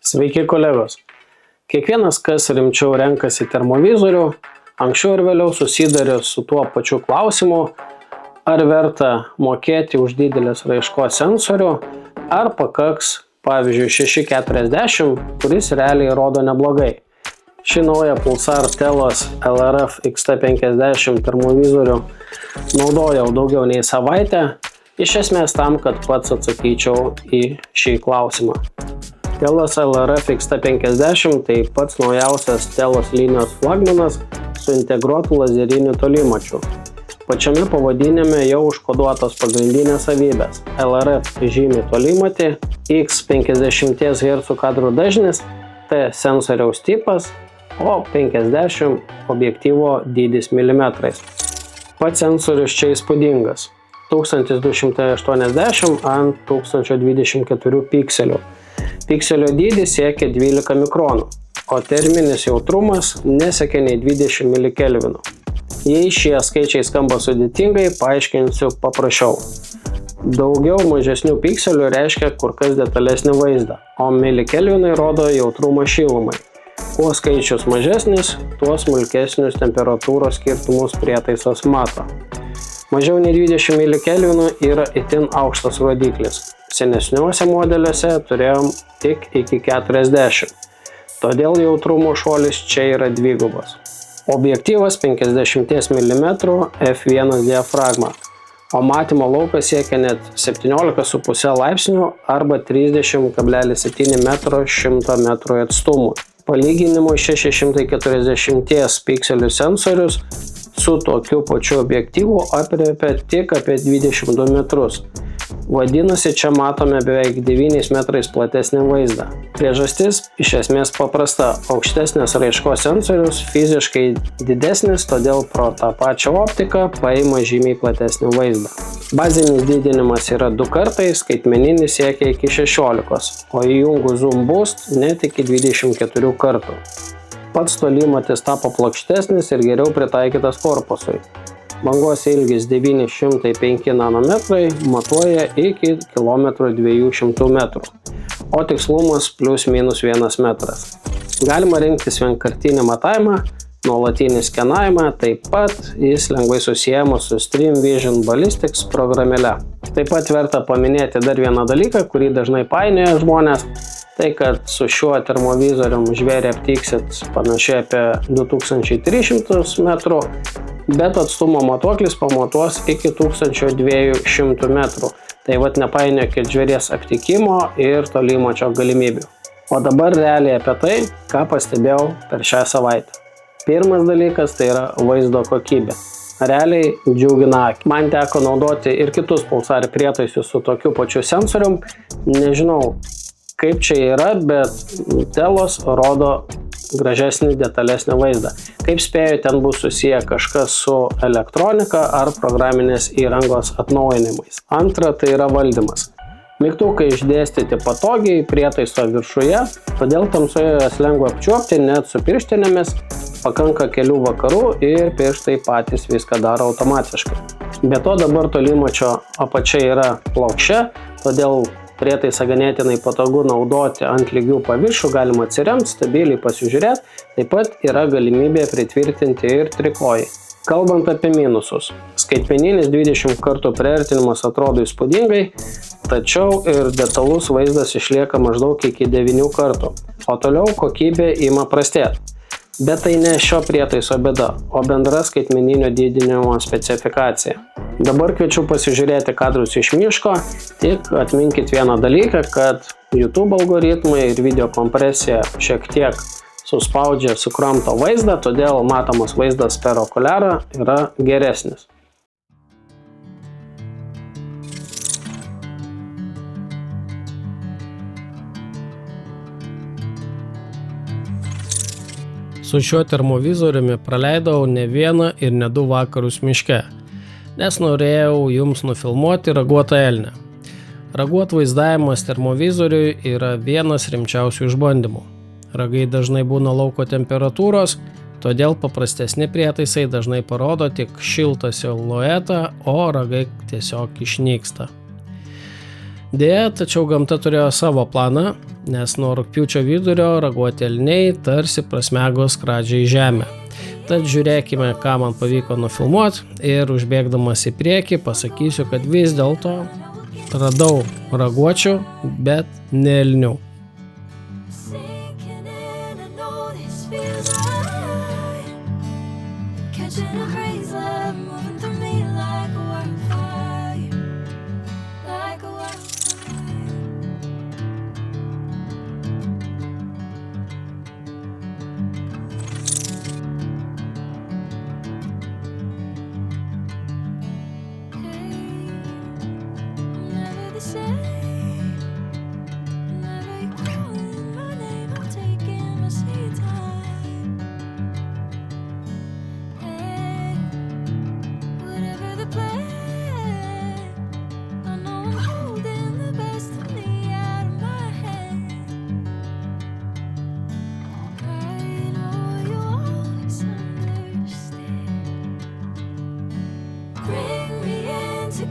Sveiki kolegos. Kiekvienas, kas rimčiau renkasi termovizorių, anksčiau ir vėliau susiduria su tuo pačiu klausimu, ar verta mokėti už didelės raiškos sensorių, ar pakaks, pavyzdžiui, 640, kuris realiai rodo neblogai. Ši nauja Pulsar Telos LRF XT50 termovizorių naudojau daugiau nei savaitę, iš esmės tam, kad pats atsakyčiau į šį klausimą. Telos LRF XT50 tai pats naujausias Telos linijos flagmanas su integruotu lazeriniu tolimačiu. Pačiame pavadinime jau užkoduotos pagrindinės savybės. LRF žymi tolimatį, X 50 Hz kadrų dažnis, T sensoriaus tipas, o 50 objektyvo dydis milimetrais. Pats sensorius čia įspūdingas. 1280 ant 1024 pikselių. Pikselio dydis siekia 12 mikronų, o terminis jautrumas nesiekia nei 20 milikelvinų. Jei šie skaičiai skamba sudėtingai, paaiškinsiu paprasčiau. Daugiau mažesnių pikselių reiškia kur kas detalesnį vaizdą, o milikelvinai rodo jautrumą šilumai. Kuo skaičius mažesnis, tuo smulkesnius temperatūros skirtumus prietaisas mato. Mažiau nei 20 milikelvinų yra itin aukštas rodiklis. Senesniuose modeliuose turėjom tik iki 40, todėl jautrumo šuolis čia yra dvigubas. Objektyvas 50 mm f1 diafragma, o matymo laukas siekia net 17,5 laipsnių arba 30,7 m 100 m atstumu. Palyginimui 640 pikselių sensorius su tokiu pačiu objektyvu aprėpia tik apie 22 metrus. Vadinasi, čia matome beveik 9 metrais platesnį vaizdą. Priežastis iš esmės paprasta. Aukštesnės raiškos sensorius fiziškai didesnis, todėl pro tą pačią optiką paima žymiai platesnį vaizdą. Bazinis didinimas yra 2 kartai, skaitmeninis siekia iki 16, o įjungus Zoom Boost net iki 24 kartų. Pats tolimatis tapo plokštesnis ir geriau pritaikytas korpusui. Bangos ilgis 905 nanometrai, matuoja iki 1,200 m, o tikslumas ±1 metras. Galima rinktis vienkartinį matavimą, nuolatinį skenavimą, taip pat jis lengvai susiejamas su Stream Vision Ballistics programėle. Taip pat verta paminėti dar vieną dalyką, kurį dažnai painioja žmonės, tai kad su šiuo termovizorium žvėrį aptiksit panašiai apie 2300 metrų, bet atstumo matuoklis pamatuos iki 1200 metrų. Tai vat nepainiokit žvėries aptikimo ir tolimačio galimybių. O dabar realiai apie tai, ką pastebėjau per šią savaitę. Pirmas dalykas tai yra vaizdo kokybė. Realiai džiugina akį. Man teko naudoti ir kitus Pulsar prietaisus su tokiu pačiu sensorium. Nežinau, kaip čia yra, bet Telos rodo gražesnį, detalesnį vaizdą. Kaip spėju, ten bus susiję kažkas su elektronika ar programinės įrangos atnaujinimais. Antra, tai yra valdymas. Mygtukai išdėstyti patogiai prietaiso viršuje, todėl tamsoje jas lengva apčiuopti net su pirštinėmis, pakanka kelių vakarų ir pirštai patys viską daro automatiškai. Be to dabar tolimačio apačia yra plokščia, todėl prietaisą ganėtinai patogu naudoti ant lygių paviršių, galima atsiremti, stabiliai pasižiūrėti, taip pat yra galimybė pritvirtinti ir trikojį. Kalbant apie minusus, skaitmeninis 20 kartų priartinimas atrodo įspūdingai, tačiau ir detalus vaizdas išlieka maždaug iki 9 kartų, o toliau kokybė ima prastėti. Bet tai ne šio prietaiso bėda, o bendra skaitmeninio didinimo specifikacija. Dabar kviečiu pasižiūrėti kadrus iš miško, tik atminkit vieną dalyką, kad YouTube algoritmai ir video kompresija šiek tiek suspaudžia sukramto vaizdą, todėl matomas vaizdas per okuliarą yra geresnis. Su šiuo termovizoriumi praleidau ne vieną ir ne 2 vakarus miške, nes norėjau jums nufilmuoti raguotą elnią. Raguot vaizdavimas termovizoriui yra vienas rimčiausių išbandymų. Ragai dažnai būna lauko temperatūros, todėl paprastesni prietaisai dažnai parodo tik šiltą siluetą, o ragai tiesiog išnyksta. Deja, tačiau gamta turėjo savo planą, nes nuo rugpjūčio vidurio raguoti elniai tarsi prasmego skradžią į žemę. Tad žiūrėkime, ką man pavyko nufilmuoti ir užbėgdamas į priekį pasakysiu, kad vis dėlto radau raguočių, bet ne elnių.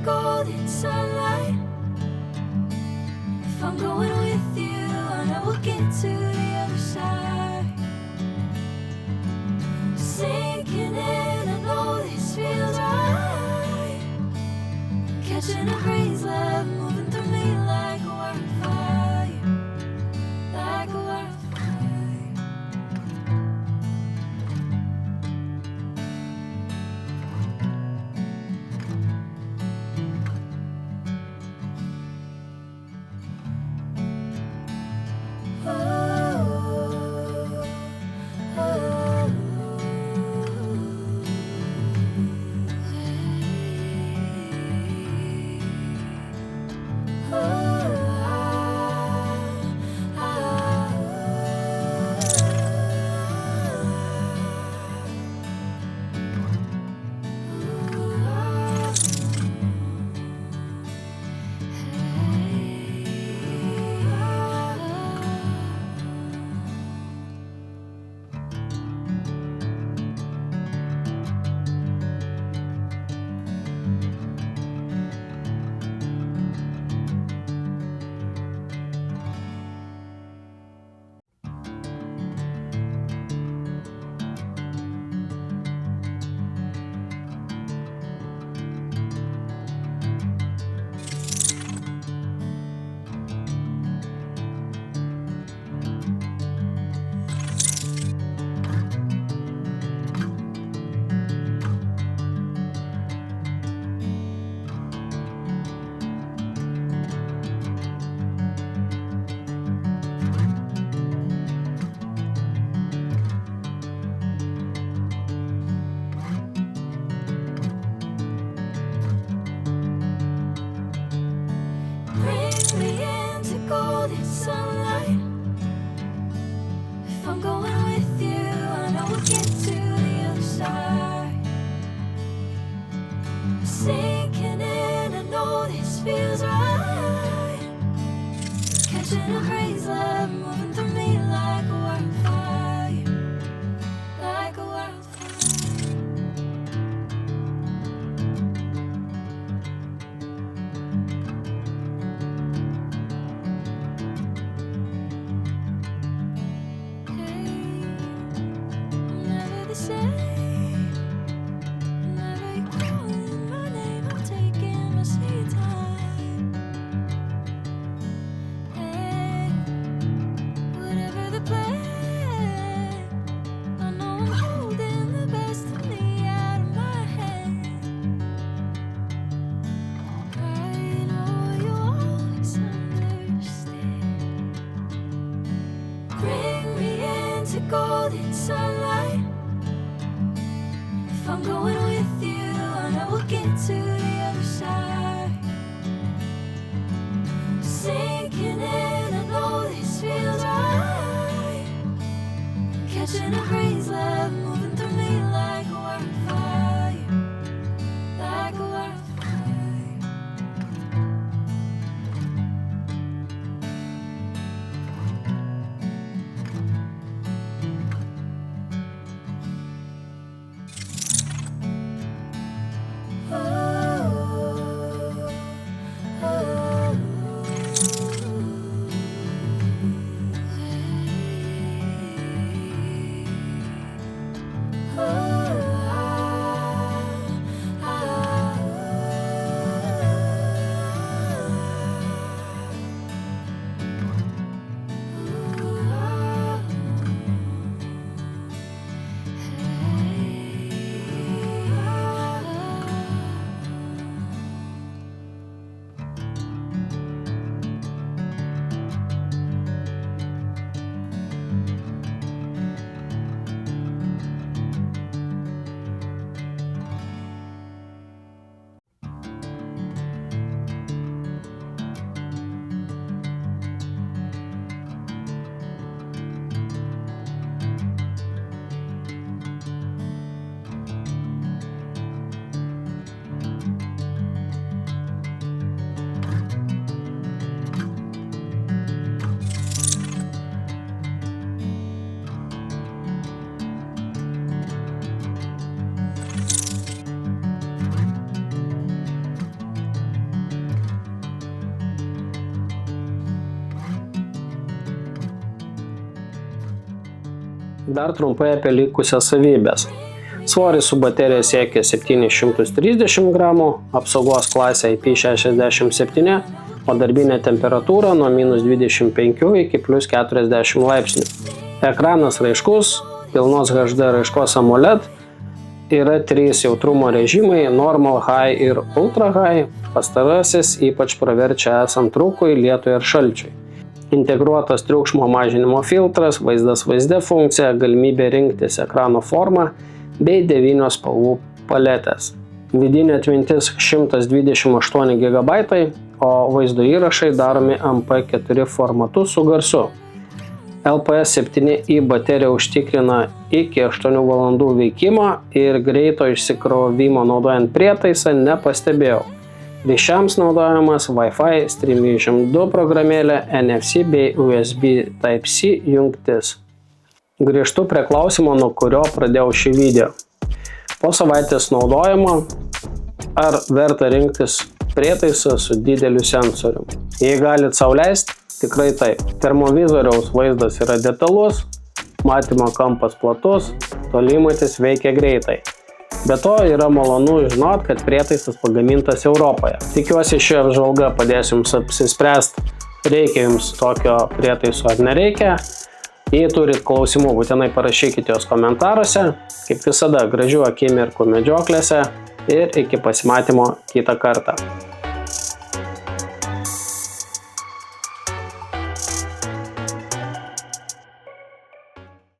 Golden sunlight. If I'm going with you, I know we'll get to the other side. Sinking in, I know this feels right. Catching a breeze, love moving through me like a wildfire, like a wildfire. Sinking in, I know this feels right. Catching a breeze, love moving through me like a wildfire, like a wildfire. Hey, I'm never the same. Golden sunlight. If I'm going with you, I know we'll get to the other side. Sinking in, I know this feels right. Catching a breeze, love moving through me like a wildfire, like a wildfire. Oh, oh, oh. Dar trumpai apie likusias savybės. Svoris su baterija siekia 730 gramų, apsaugos klasė IP67, o darbinė temperatūra nuo -25 iki +40 laipsnių. Ekranas raiškus, pilnos HD raiškos AMOLED, yra 3 jautrumo režimai – Normal, High ir Ultra High. Pastarasis ypač praverčia esant rūkui, lietui ir šalčiui. Integruotas triukšmo mažinimo filtras, vaizdas vaizde funkcija, galimybė rinktis ekrano formą bei 9 spalvų paletės. Vidinė atmintis 128 GB, o vaizdo įrašai daromi MP4 formatu su garsu. LPS7i baterija užtikrina iki 8 valandų veikimo ir greito išsikrovimo naudojant prietaisą nepastebėjau. Ryšiams naudojamas Wi-Fi, Stream 2 programėlė, NFC bei USB Type-C jungtis. Grįžtu prie klausimo, nuo kurio pradėjau šį video. Po savaitės naudojimo, ar verta rinktis prietaisą su dideliu sensoriumi? Jei galit sau leisti, tikrai taip. Termovizoriaus vaizdas yra detalus, matymo kampas platus, tolimatis veikia greitai. Be to yra malonu žinot, kad prietaisas pagamintas Europoje. Tikiuosi ši apžvalga padės jums apsispręsti, reikia jums tokio prietaiso ar nereikia. Jei turit klausimų, būtinai parašykite juos komentaruose. Kaip visada, gražių akimirkų medžioklėse ir iki pasimatymo kitą kartą.